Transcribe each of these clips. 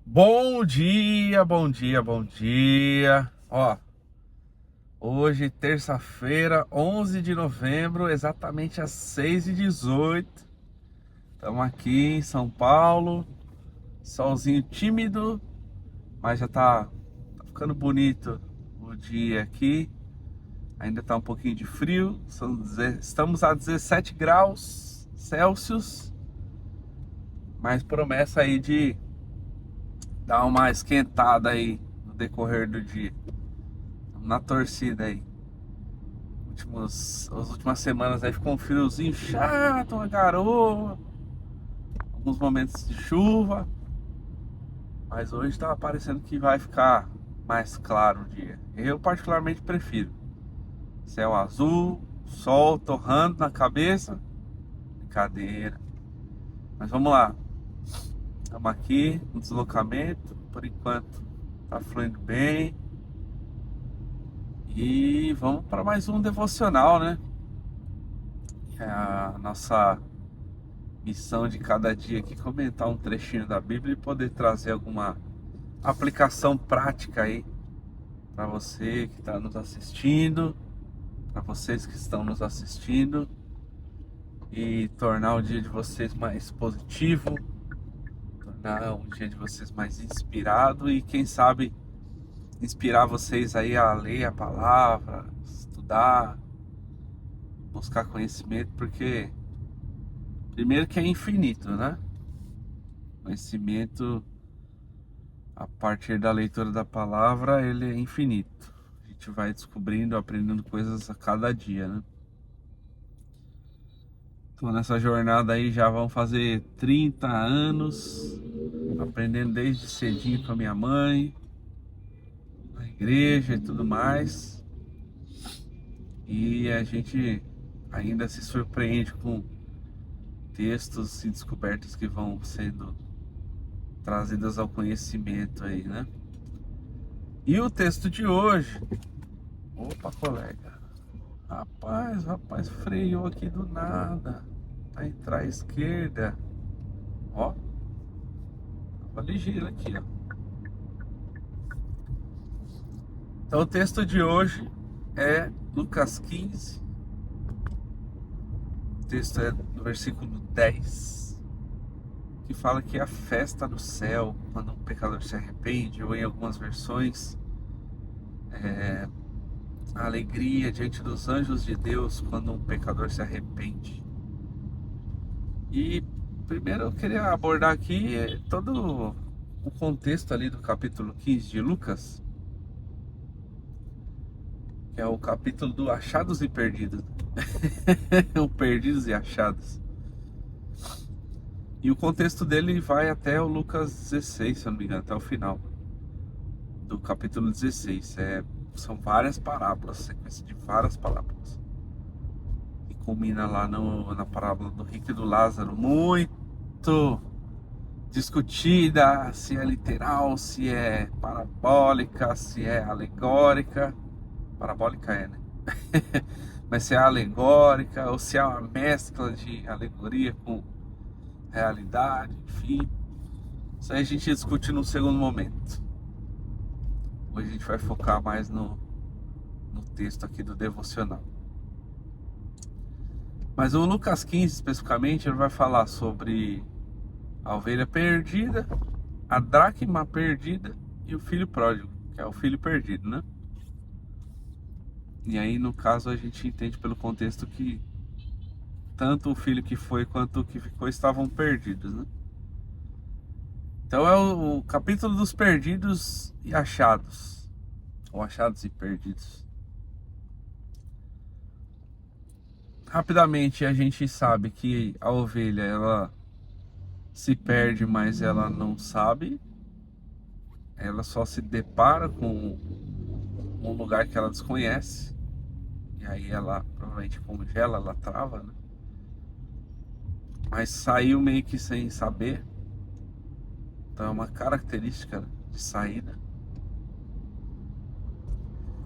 Bom dia, bom dia, bom dia. Hoje, terça-feira, 11 de novembro, exatamente às 6h18. Estamos aqui em São Paulo, solzinho tímido, mas já tá ficando bonito o dia aqui. Ainda tá um pouquinho de frio, estamos a 17 graus Celsius, mas promessa aí de dar uma esquentada aí no decorrer do dia. Na torcida aí. As últimas semanas aí ficou um friozinho chato, uma garoa, alguns momentos de chuva, mas hoje tá parecendo que vai ficar mais claro o dia. Eu particularmente prefiro. Céu azul, sol torrando na cabeça, brincadeira. Mas vamos lá. Estamos aqui no deslocamento, por enquanto tá fluindo bem. E vamos para mais um devocional, né? É a nossa missão de cada dia aqui, comentar um trechinho da Bíblia e poder trazer alguma aplicação prática aí para você que está nos assistindo, para vocês que estão nos assistindo, e tornar o dia de vocês mais positivo, tornar um dia de vocês mais inspirado e quem sabe inspirar vocês aí a ler a palavra, estudar, buscar conhecimento, porque primeiro que é infinito, né? Conhecimento a partir da leitura da palavra, ele é infinito. A gente vai descobrindo, aprendendo coisas a cada dia, né? Então nessa jornada aí já vão fazer 30 anos, aprendendo desde cedinho com a minha mãe, na igreja e tudo mais. E a gente ainda se surpreende com textos e descobertas que vão sendo trazidas ao conhecimento aí, né? E o texto de hoje, opa, colega, rapaz, freou aqui do nada. Tá entrar à esquerda. Ó, tava ligeiro aqui, ó. Então o texto de hoje é Lucas 15. O texto é no versículo 10, que fala que é a festa no céu quando um pecador se arrepende, ou em algumas versões, a alegria diante dos anjos de Deus quando um pecador se arrepende. E primeiro eu queria abordar aqui todo o contexto ali do capítulo 15 de Lucas, que é o capítulo do achados e perdidos. O perdidos e achados. E o contexto dele vai até o Lucas 16, se eu não me engano, até o final do capítulo 16. São várias parábolas, sequência de várias parábolas. E culmina lá na parábola do rico e do Lázaro, muito discutida, se é literal, se é parabólica, se é alegórica. Parabólica é, né? Mas se é alegórica ou se é uma mescla de alegoria com realidade, enfim. Isso aí a gente discute num segundo momento. Hoje a gente vai focar mais no texto aqui do devocional. Mas o Lucas 15 especificamente, ele vai falar sobre a ovelha perdida, a dracma perdida e o filho pródigo, que é o filho perdido, né? E aí, no caso, a gente entende pelo contexto que tanto o filho que foi quanto o que ficou estavam perdidos, né? Então é o capítulo dos perdidos e achados, ou achados e perdidos. Rapidamente a gente sabe que a ovelha, ela se perde, mas ela não sabe. Ela só se depara com um lugar que ela desconhece. E aí ela provavelmente congela, ela trava, né? Mas saiu meio que sem saber. Então é uma característica de saída.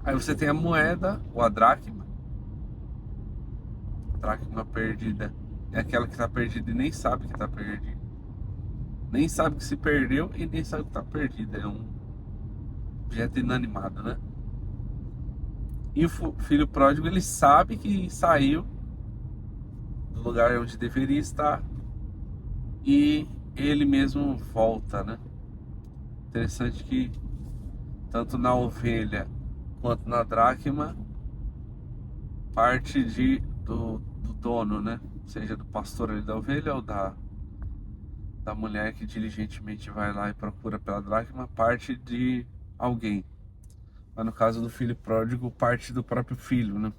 Aí você tem a moeda, ou a dracma. A dracma perdida é aquela que está perdida e nem sabe que está perdida. Nem sabe que se perdeu e nem sabe que tá perdido. É um objeto inanimado, né? E o filho pródigo, ele sabe que saiu do lugar onde deveria estar e ele mesmo volta, né? Interessante que tanto na ovelha quanto na dracma parte do dono, né? Seja do pastor ali da ovelha ou da mulher que diligentemente vai lá e procura pela dracma, parte de alguém. Mas no caso do filho pródigo, parte do próprio filho, né?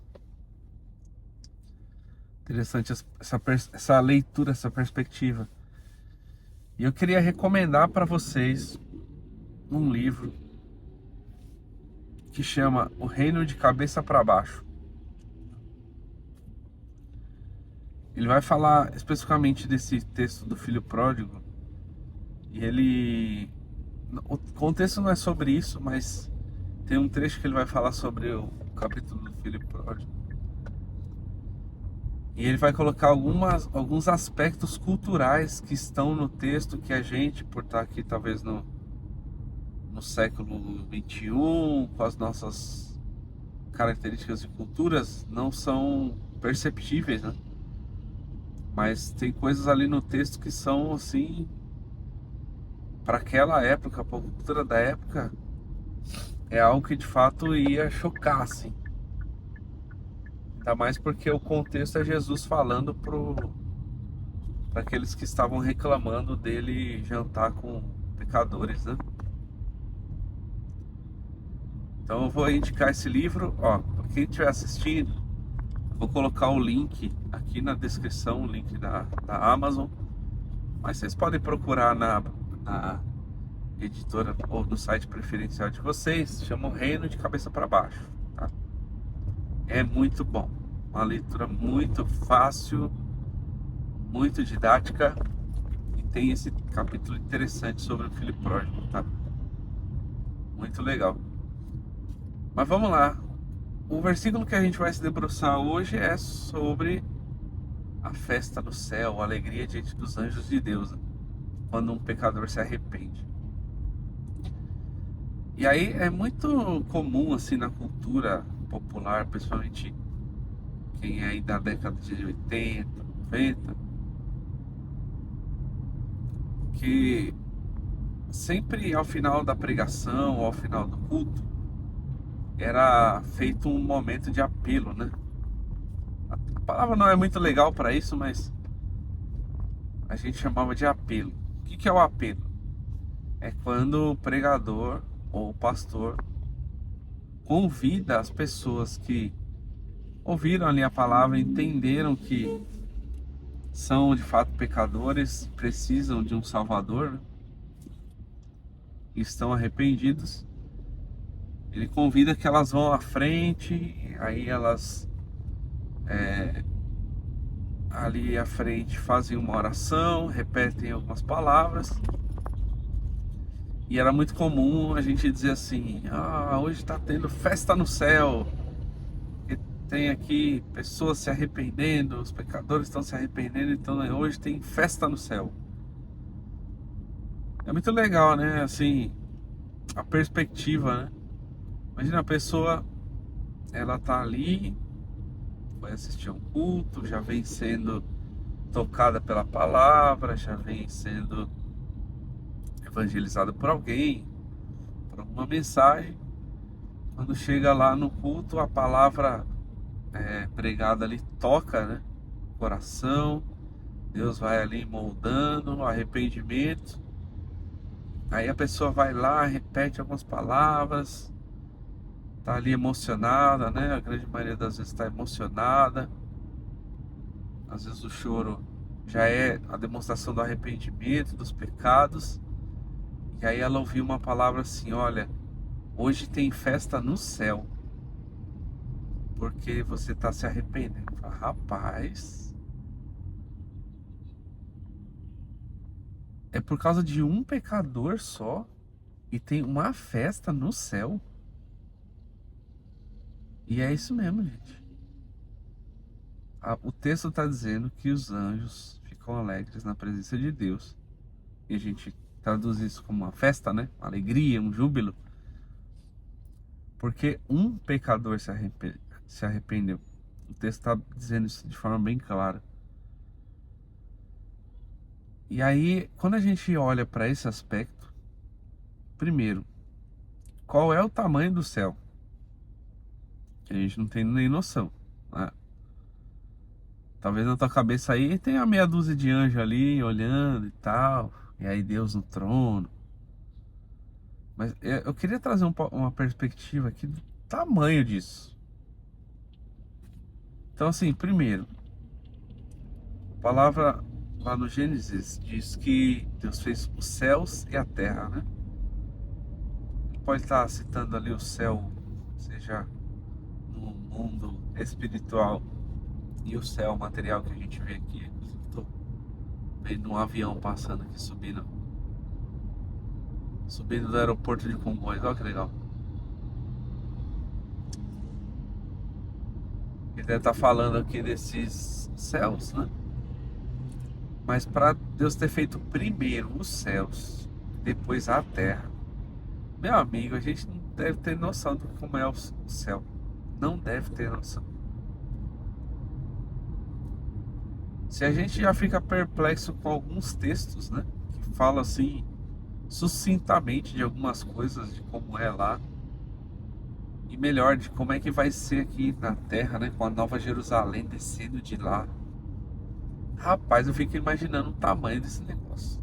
Interessante essa leitura, essa perspectiva. E eu queria recomendar para vocês um livro que chama O Reino de Cabeça para Baixo. Ele vai falar especificamente desse texto do filho pródigo. E ele... O contexto não é sobre isso, mas tem um trecho que ele vai falar sobre o capítulo do filho pródigo. E ele vai colocar alguns aspectos culturais que estão no texto que a gente, por estar aqui talvez no século XXI, com as nossas características e culturas, não são perceptíveis, né? Mas tem coisas ali no texto que são assim, para aquela época, para a cultura da época, é algo que de fato ia chocar, assim. Ainda mais porque o contexto é Jesus falando para aqueles que estavam reclamando dele jantar com pecadores, né? Então eu vou indicar esse livro, ó, para quem estiver assistindo, vou colocar o link aqui na descrição, o link da Amazon, mas vocês podem procurar na editora ou no site preferencial de vocês, chama O Reino de Cabeça para Baixo, tá? É muito bom, uma leitura muito fácil, muito didática e tem esse capítulo interessante sobre o filho pródigo, tá? Muito legal. Mas vamos lá. O versículo que a gente vai se debruçar hoje é sobre a festa no céu, a alegria diante dos anjos de Deus, né? Quando um pecador se arrepende. E aí é muito comum assim na cultura popular, principalmente quem é aí da década de 80, 90, que sempre ao final da pregação, ou ao final do culto, era feito um momento de apelo, né? A palavra não é muito legal para isso, mas a gente chamava de apelo. O que é o apelo? É quando o pregador ou o pastor convida as pessoas que ouviram ali a palavra, entenderam que são de fato pecadores, precisam de um Salvador, né? Estão arrependidos. Ele convida que elas vão à frente, aí elas ali à frente fazem uma oração, repetem algumas palavras. E era muito comum a gente dizer assim: ah, hoje está tendo festa no céu. E tem aqui pessoas se arrependendo, os pecadores estão se arrependendo, então hoje tem festa no céu. É muito legal, né? Assim, a perspectiva, né? Imagina a pessoa, ela tá ali, vai assistir um culto, já vem sendo tocada pela palavra, já vem sendo evangelizada por alguém, por alguma mensagem. Quando chega lá no culto, a palavra pregada ali toca, né? Coração, Deus vai ali moldando o arrependimento. Aí a pessoa vai lá, repete algumas palavras, tá ali emocionada, né? A grande maioria das vezes está emocionada. Às vezes o choro já é a demonstração do arrependimento, dos pecados. E aí ela ouviu uma palavra assim: olha, hoje tem festa no céu, porque você está se arrependendo. Fala, rapaz, é por causa de um pecador só e tem uma festa no céu? E é isso mesmo, gente. O texto está dizendo que os anjos ficam alegres na presença de Deus e a gente traduz isso como uma festa, né? Uma alegria, um júbilo, porque um pecador se arrependeu. O texto está dizendo isso de forma bem clara. E aí, quando a gente olha para esse aspecto, primeiro, qual é o tamanho do céu? Que a gente não tem nem noção, né? Talvez na tua cabeça aí tenha meia dúzia de anjos ali olhando e tal, e aí Deus no trono. Mas eu queria trazer uma perspectiva aqui do tamanho disso. Então, assim, primeiro, a palavra lá no Gênesis diz que Deus fez os céus e a terra, né? Pode estar citando ali o céu, seja no mundo espiritual, e o céu material que a gente vê aqui. Estou vendo um avião passando aqui, subindo do aeroporto de Congonhas. Olha que legal. Ele deve estar falando aqui desses céus, né? Mas para Deus ter feito primeiro os céus, depois a terra, meu amigo, a gente não deve ter noção de como é o céu. Não deve ter noção. Se a gente já fica perplexo com alguns textos, né? Que falam assim, sucintamente de algumas coisas, de como é lá. E melhor, de como é que vai ser aqui na terra, né? Com a Nova Jerusalém descendo de lá. Rapaz, eu fico imaginando o tamanho desse negócio.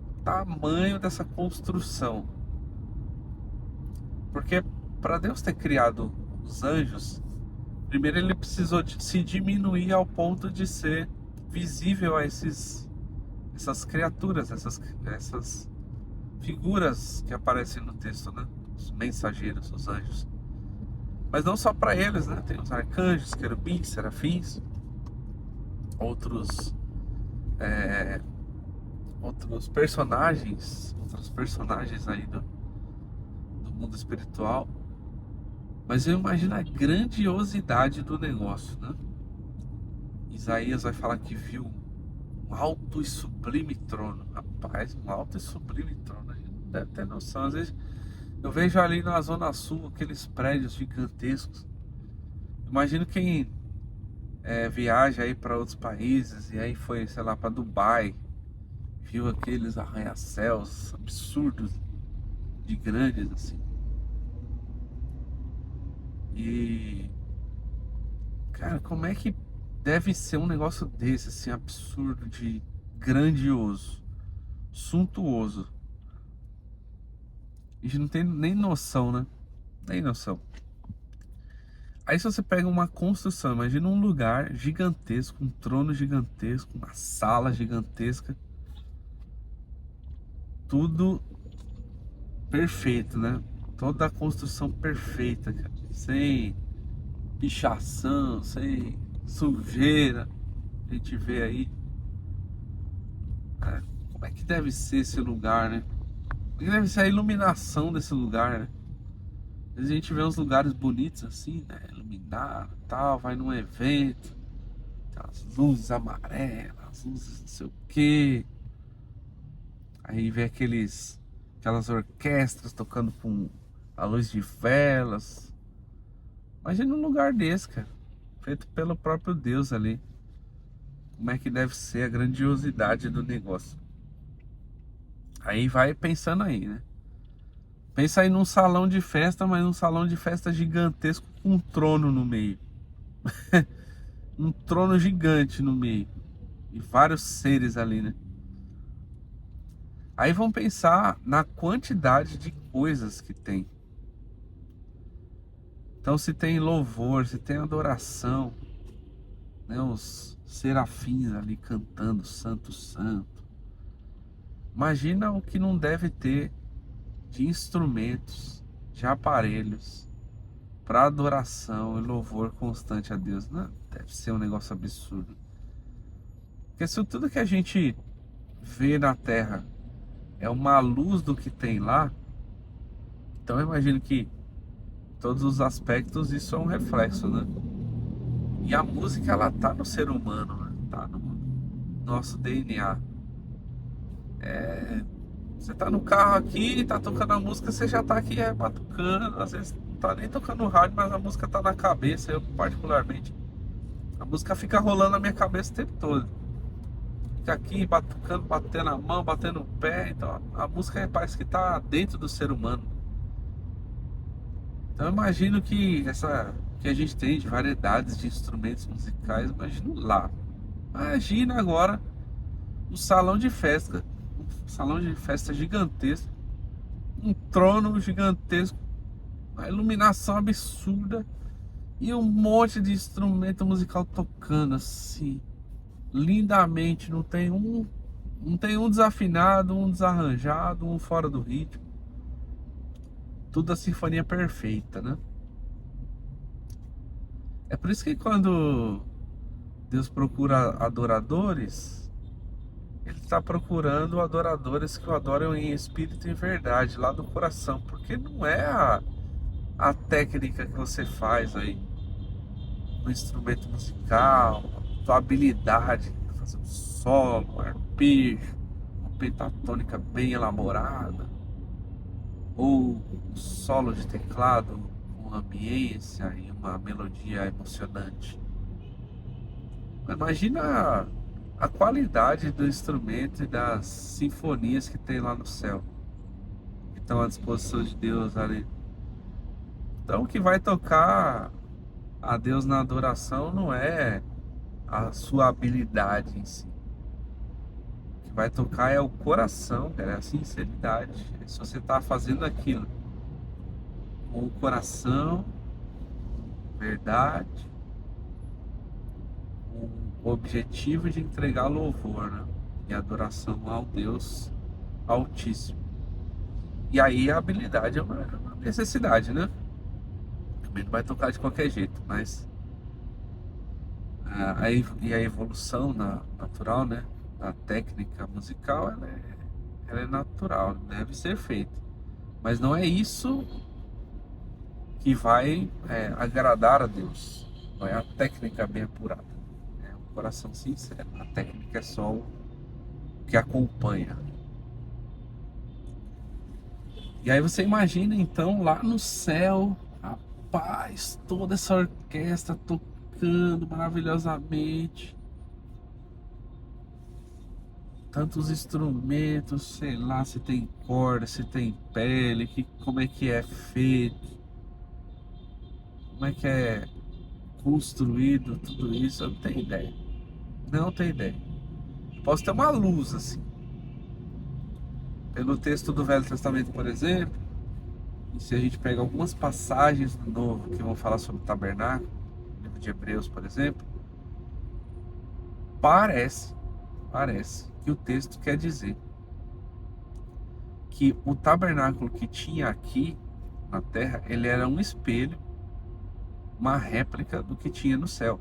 O tamanho dessa construção. Porque para Deus ter criado os anjos, primeiro ele precisou se diminuir ao ponto de ser visível a essas criaturas, essas figuras que aparecem no texto, né? Os mensageiros, os anjos. Mas não só para eles, né? Tem os arcanjos, querubins, serafins, outros outros personagens aí do mundo espiritual. Mas eu imagino a grandiosidade do negócio, né? Isaías vai falar que viu um alto e sublime trono. Rapaz, um alto e sublime trono. A gente não deve ter noção. Às vezes eu vejo ali na Zona Sul aqueles prédios gigantescos. Imagino quem viaja aí para outros países e aí foi, sei lá, para Dubai, viu aqueles arranha-céus absurdos de grandes assim. E cara, como é que deve ser um negócio desse assim, absurdo, de grandioso, suntuoso? A gente não tem nem noção, né? Nem noção. Aí se você pega uma construção, imagina um lugar gigantesco, um trono gigantesco, uma sala gigantesca, tudo perfeito, né? Toda a construção perfeita, cara. Sem pichação, sem sujeira. A gente vê aí. Como é que deve ser esse lugar, né? Como é que deve ser a iluminação desse lugar, né? Às vezes a gente vê uns lugares bonitos assim, né? Iluminado e tal, vai num evento, tem as luzes amarelas, as luzes não sei o quê. Aí vê aquelas orquestras tocando com a luz de velas. Imagina um lugar desse, cara, feito pelo próprio Deus ali. Como é que deve ser a grandiosidade do negócio? Aí vai pensando aí, né? Pensa aí num salão de festa, mas um salão de festa gigantesco com um trono no meio. Um trono gigante no meio. E vários seres ali, né? Aí vamos pensar na quantidade de coisas que tem. Então se tem louvor, se tem adoração, né? Os serafins ali cantando Santo, Santo. Imagina o que não deve ter de instrumentos, de aparelhos para adoração e louvor constante a Deus. Não, deve ser um negócio absurdo. Porque se tudo que a gente vê na Terra é uma luz do que tem lá, então eu imagino que em todos os aspectos isso é um reflexo, né? E a música, ela tá no ser humano, né? Tá no nosso DNA. Você tá no carro aqui, tá tocando a música, você já tá aqui batucando, às vezes não tá nem tocando no rádio, mas a música tá na cabeça, eu particularmente. A música fica rolando na minha cabeça o tempo todo. Fica aqui batucando, batendo a mão, batendo o pé, então a música parece que tá dentro do ser humano. Então eu imagino que essa que a gente tem de variedades de instrumentos musicais, imagino lá. Imagina agora o salão de festa, um salão de festa gigantesco, um trono gigantesco, uma iluminação absurda e um monte de instrumento musical tocando assim, lindamente, não tem um desafinado, um desarranjado, um fora do ritmo. Tudo a sinfonia perfeita, né? É por isso que quando Deus procura adoradores, Ele está procurando adoradores que o adoram em espírito e em verdade, lá do coração, porque não é a técnica que você faz aí no instrumento musical, a tua habilidade para fazer um solo, um arpejo, uma pentatônica bem elaborada, ou um solo de teclado com ambiência e uma melodia emocionante. Imagina a qualidade do instrumento e das sinfonias que tem lá no céu, que estão à disposição de Deus ali. Então, o que vai tocar a Deus na adoração não é a sua habilidade em si. O que vai tocar é o coração, cara, é a sinceridade. Se você está fazendo aquilo com o coração, verdade, com o objetivo de entregar louvor, né? E adoração ao Deus Altíssimo. E aí a habilidade é uma necessidade, né? Também não vai tocar de qualquer jeito, mas e a evolução natural, né? Da técnica musical, ela é natural, deve ser feita. Mas não é isso que vai agradar a Deus. Não é a técnica bem apurada. É o coração sincero. A técnica é só o que acompanha. E aí você imagina então lá no céu, rapaz, toda essa orquestra tocando maravilhosamente, tantos instrumentos, sei lá, se tem corda, se tem pele, como é que é feito, como é que é construído tudo isso, eu não tenho ideia. Não tenho ideia. Posso ter uma luz assim. Pelo texto do Velho Testamento, por exemplo, e se a gente pega algumas passagens do Novo que vão falar sobre o tabernáculo, no livro de Hebreus, por exemplo, parece que o texto quer dizer que o tabernáculo que tinha aqui na terra, ele era um espelho, uma réplica do que tinha no céu,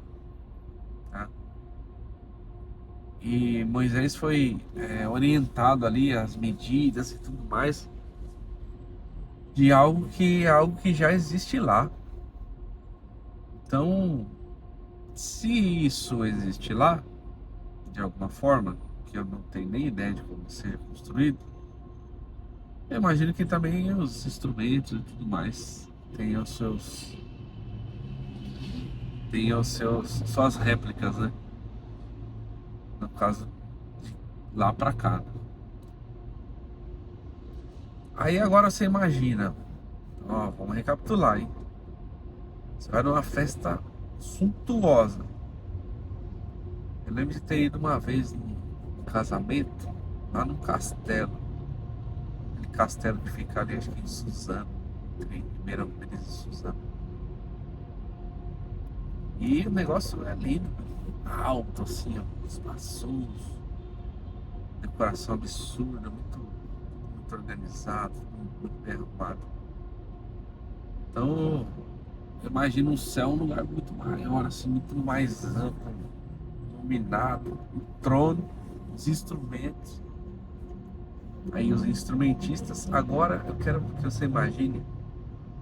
tá? E Moisés foi orientado ali as medidas e tudo mais de algo que já existe lá. Então, se isso existe lá, de alguma forma, que eu não tenho nem ideia de como ser construído, eu imagino que também os instrumentos e tudo mais têm suas réplicas, né? No caso, de lá pra cá, né? Aí agora você imagina, ó, vamos recapitular, hein? Você vai numa festa suntuosa. Eu lembro de ter ido uma vez num casamento, lá num castelo. Aquele castelo que fica ali, acho que em Suzano, entre Ribeirão Pires e Suzano. E o negócio é lindo, alto assim, ó, espaçoso, decoração absurda, muito organizado, muito bem arrumado. Então, eu imagino um céu um lugar muito maior, assim, muito mais amplo, iluminado, o trono, os instrumentos. Aí os instrumentistas. Agora eu quero que você imagine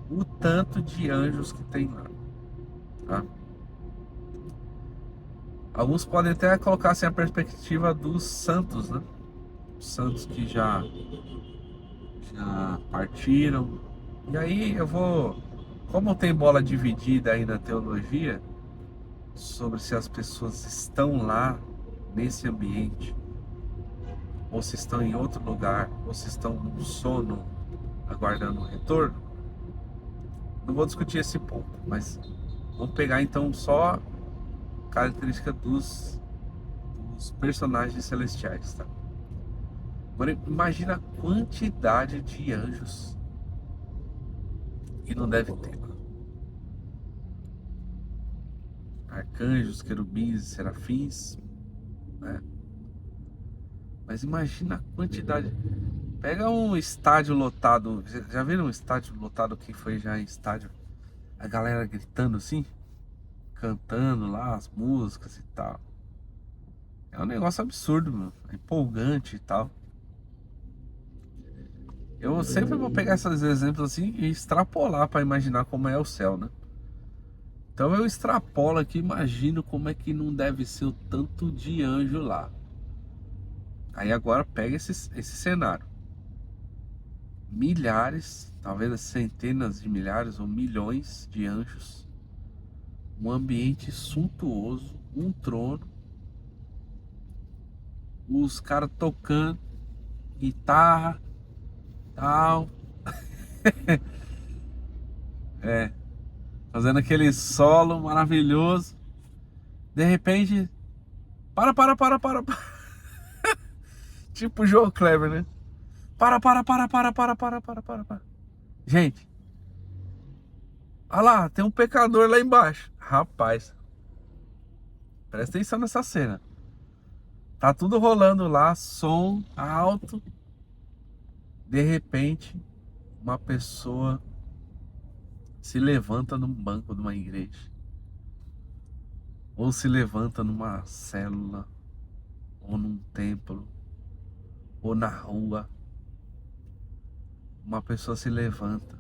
o tanto de anjos que tem lá, tá? Alguns podem até colocar assim a perspectiva dos santos, né? santos que já partiram. E aí eu vou, como tem bola dividida aí na teologia, sobre se as pessoas estão lá nesse ambiente, ou se estão em outro lugar, ou se estão no sono aguardando o retorno. Não vou discutir esse ponto, mas vamos pegar então só a característica dos personagens celestiais, tá? Agora imagina a quantidade de anjos que não deve ter lá. Arcanjos, querubins, serafins, né? Mas imagina a quantidade. Pega um estádio lotado. Já viram um estádio lotado? Quem foi já em estádio? A galera gritando assim, cantando lá as músicas e tal. É um negócio absurdo, mano. É empolgante e tal. Eu sempre vou pegar esses exemplos assim e extrapolar para imaginar como é o céu, né? Então eu extrapolo aqui, imagino como é que não deve ser o tanto de anjo lá. Aí agora pega esse cenário. Milhares, talvez centenas de milhares ou milhões de anjos. Um ambiente suntuoso, um trono. Os caras tocando guitarra, tal. É, fazendo aquele solo maravilhoso. De repente, para. Tipo o João Kleber, né? Para. Gente, olha lá, tem um pecador lá embaixo. Rapaz, presta atenção nessa cena. Tá tudo rolando lá, som alto. De repente, uma pessoa se levanta num banco de uma igreja. Ou se levanta numa célula. Ou num templo. Ou na rua. Uma pessoa se levanta.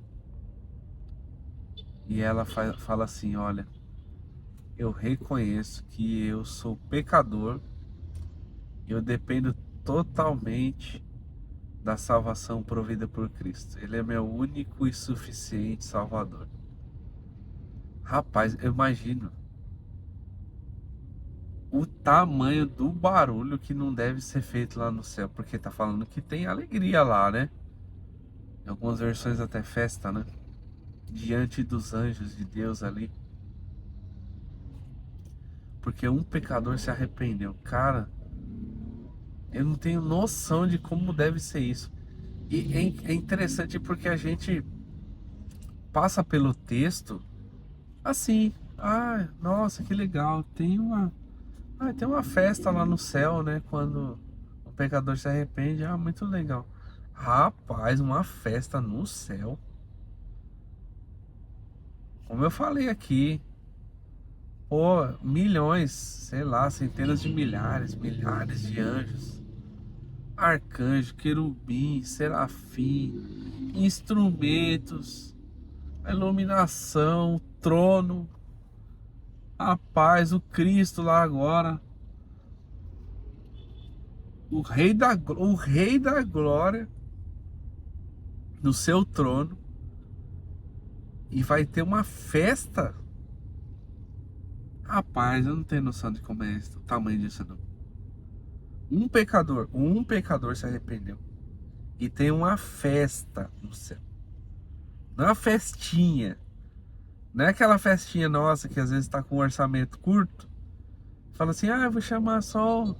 E ela fala assim: olha, eu reconheço que eu sou pecador. E eu dependo totalmente da salvação provida por Cristo. Ele é meu único e suficiente Salvador. Rapaz, eu imagino o tamanho do barulho que não deve ser feito lá no céu, porque tá falando que tem alegria lá, né? Em algumas versões até festa, né? Diante dos anjos de Deus ali. Porque um pecador se arrependeu. Cara, eu não tenho noção de como deve ser isso. E é interessante porque a gente passa pelo texto assim, nossa, que legal, tem uma festa lá no céu, né, quando o pecador se arrepende, muito legal. Rapaz, uma festa no céu. Como eu falei aqui, pô, milhões, sei lá, centenas de milhares de anjos, arcanjo, querubim, serafim, instrumentos, a iluminação, o trono. Rapaz, o Cristo lá agora, o rei da glória no seu trono, e vai ter uma festa. Rapaz, eu não tenho noção de como é o tamanho disso não. Um pecador se arrependeu e tem uma festa no céu. Não é uma festinha, não é aquela festinha nossa que às vezes está com um orçamento curto. Fala assim, eu vou chamar só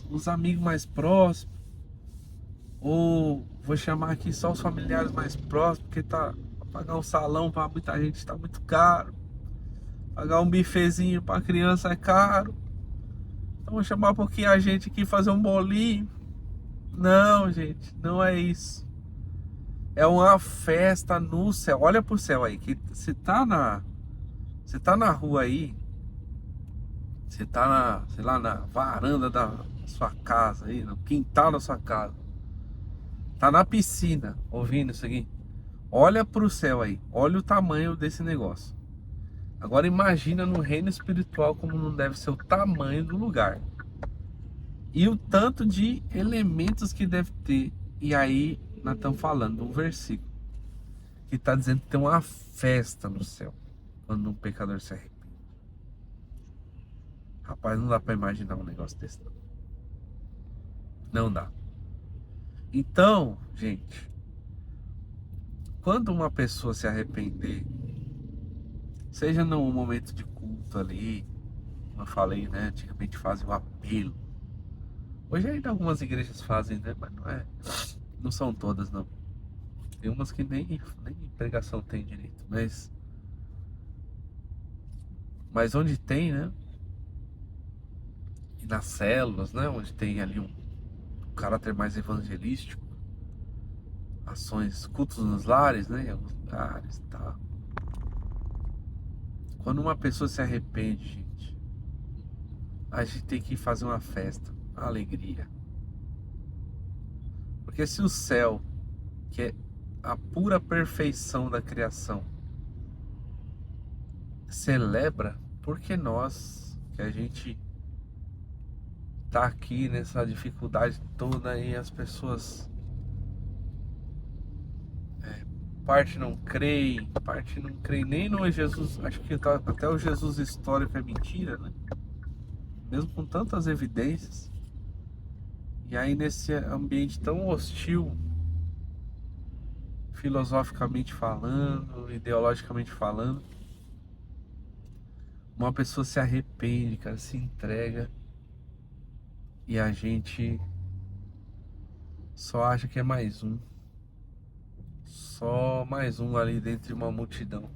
os amigos mais próximos, ou vou chamar aqui só os familiares mais próximos, porque tá pra pagar um salão para muita gente está muito caro. Pagar um bifezinho para criança é caro. Então vou chamar um pouquinho a gente aqui fazer um bolinho. Não, gente, não é isso. É uma festa no céu. Olha pro céu aí, que você tá na rua aí, você tá sei lá, na varanda da sua casa aí, no quintal da sua casa. Tá na piscina, ouvindo isso aqui. Olha pro céu aí, olha o tamanho desse negócio. Agora imagina no reino espiritual como não deve ser o tamanho do lugar. E o tanto de elementos que deve ter. E aí nós estamos falando de um versículo que está dizendo que tem uma festa no céu quando um pecador se arrepende. Rapaz, não dá para imaginar um negócio desse, não. Não dá. Então, gente, quando uma pessoa se arrepender, seja num momento de culto ali, como eu falei, né? Antigamente fazem o apelo. Hoje ainda algumas igrejas fazem, né? Mas não são todas, não. Tem umas que nem pregação tem direito. Mas onde tem, né? E nas células, né? Onde tem ali um caráter mais evangelístico, ações, cultos nos lares, né? Em alguns lugares e tal. Quando uma pessoa se arrepende, gente, a gente tem que fazer uma festa, uma alegria. Porque se o céu, que é a pura perfeição da criação, celebra, por que nós, que a gente tá aqui nessa dificuldade toda e as pessoas parte não creem nem no Jesus, acho que até o Jesus histórico é mentira, né? Mesmo com tantas evidências. E aí nesse ambiente tão hostil, filosoficamente falando, ideologicamente falando, uma pessoa se arrepende, cara, se entrega e a gente só acha que é mais um. Só mais um ali dentro de uma multidão.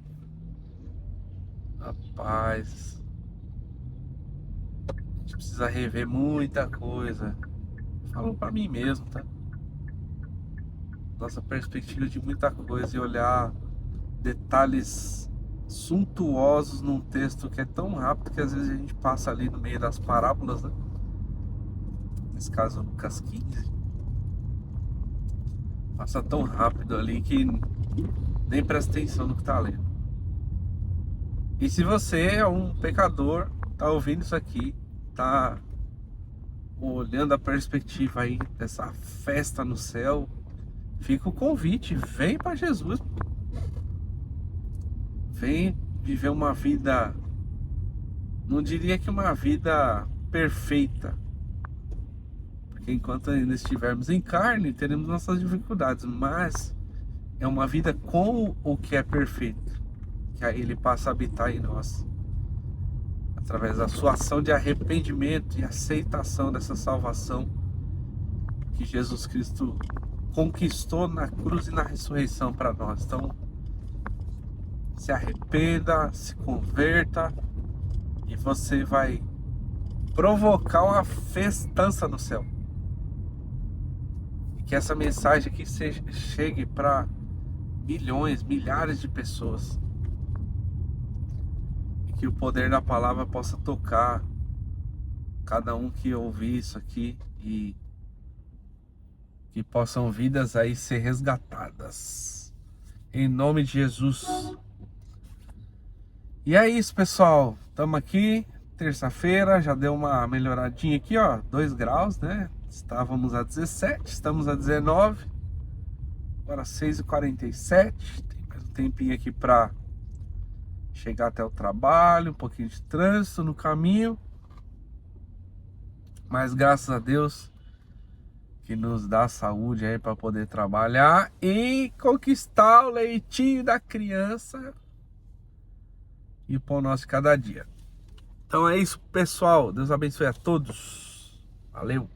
Rapaz, a gente precisa rever muita coisa. Falo pra mim mesmo, tá? Nossa perspectiva de muita coisa e olhar detalhes suntuosos num texto que é tão rápido que às vezes a gente passa ali no meio das parábolas, né? Nesse caso, Lucas 15. Passa tão rápido ali que nem presta atenção no que tá lendo. E se você é um pecador, tá ouvindo isso aqui, tá olhando a perspectiva aí dessa festa no céu, fica o convite, vem para Jesus. Vem viver uma vida, não diria que uma vida perfeita, porque enquanto ainda estivermos em carne, teremos nossas dificuldades, mas é uma vida com o que é perfeito, que aí Ele passa a habitar em nós, através da sua ação de arrependimento e aceitação dessa salvação que Jesus Cristo conquistou na cruz e na ressurreição para nós. Então, se arrependa, se converta e você vai provocar uma festança no céu. E que essa mensagem aqui chegue para milhões, milhares de pessoas. E que o poder da palavra possa tocar cada um que ouvir isso aqui e que possam vidas aí ser resgatadas. Em nome de Jesus. E é isso, pessoal. Estamos aqui, terça-feira, já deu uma melhoradinha aqui, ó, 2 graus, né? Estávamos a 17, estamos a 19. Agora 6h47. Tem mais um tempinho aqui para chegar até o trabalho, um pouquinho de trânsito no caminho. Mas graças a Deus que nos dá saúde aí para poder trabalhar e conquistar o leitinho da criança e o pão nosso de cada dia. Então é isso, pessoal. Deus abençoe a todos. Valeu!